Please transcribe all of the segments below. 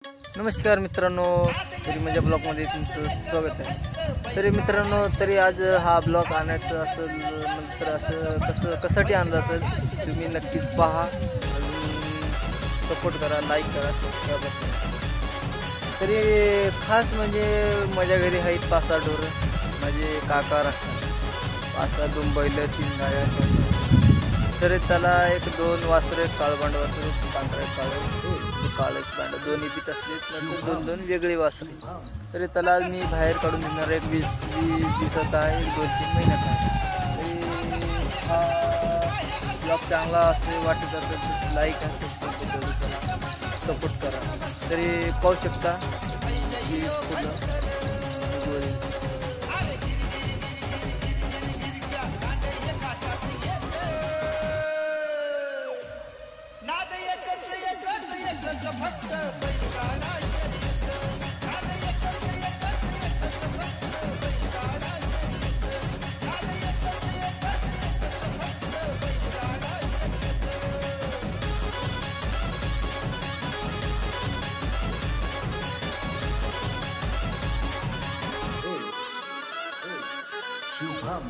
नमस्कार मित्रांनो, तरी माझ्या ब्लॉगमध्ये तुमचं स्वागत आहे। तरी मित्रांनो, आज हा ब्लॉग आणायचं असेल नंतर असं कशासाठी आणलं असेल तुम्ही नक्कीच पहा आणि सपोर्ट करा, लाईक करा, सबस्क्राईब करा। तरी खास म्हणजे माझ्या घरी आहेत 5-6 ढोरं, माझे काका राहतात 5-6 2 बैल 3 गाया। तरी त्याला 1-2 वासरं, काळबांड वासरं, पांढरे काळे बांड दोन्ही बीत असले, नंतर 2-2 वेगळी वासरे। तरी त्याला मी बाहेर काढून देणार एक 20 दिवसात आहे, 2-3 महिन्यात आहे। तरी हा ब्लॉग चांगला असे वाटत असेल तर लाईक आणि सपोर्ट करा। तरी पाहू शकता की शुभम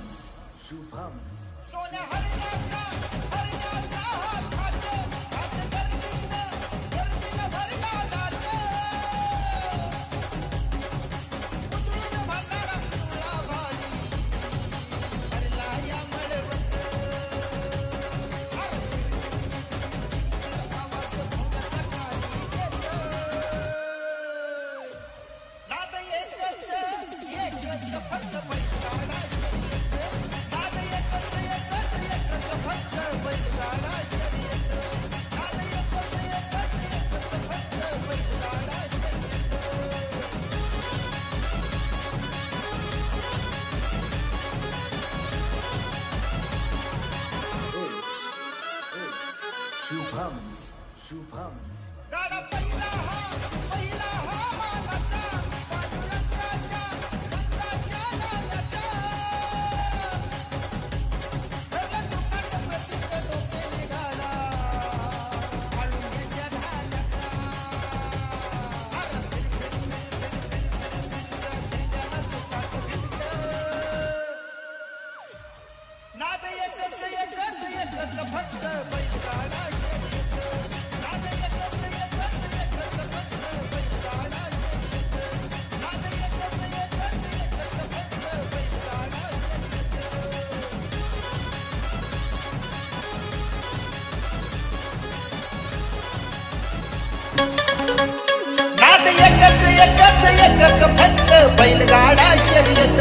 एकच फक्त बैलगाडा शर्यत।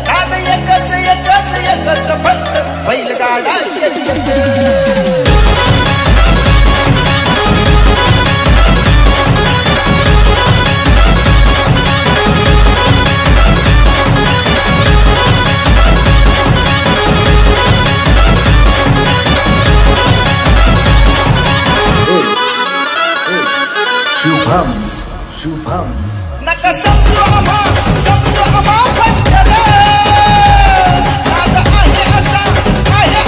नाद एकच फक्त बैलगाडा शर्यत। शुभम नका समजू आम्हा पटकन, नाद आहे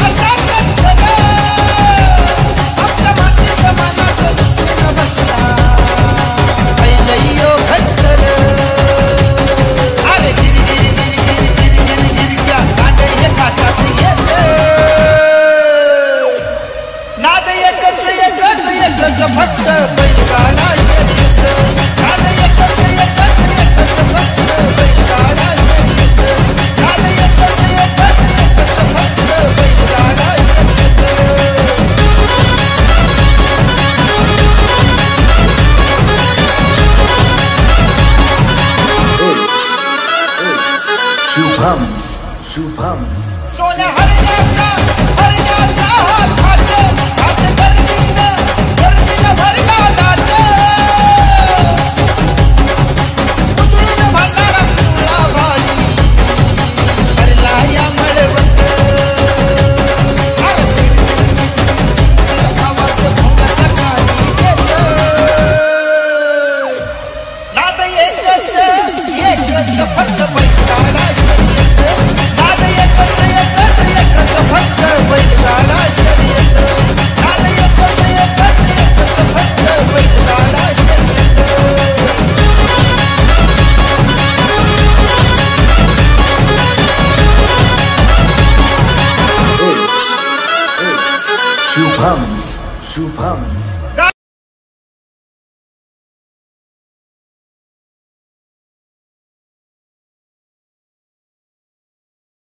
असा कटकन। आपल्या मातीच्या मनात दुखून बसला पहिलयो घटकन। अरे गिरी कांडे हे खातात येत। नाद एकच फक्त बैलगाडा शर्यत। नाद एकच फक्त बैलगाडा शर्यत। नाद एकच फक्त बैलगाडा शर्यत। शुभम सोन्या हरण्याचा हात हात गर्दीनं भरला लाट। उतरून भरणारा पिवळा भाली भरला या मळवट। आवाज भोंगाचा खाली येत। नाद एकच फक्त बैलगाडा शर्यत। Shubhams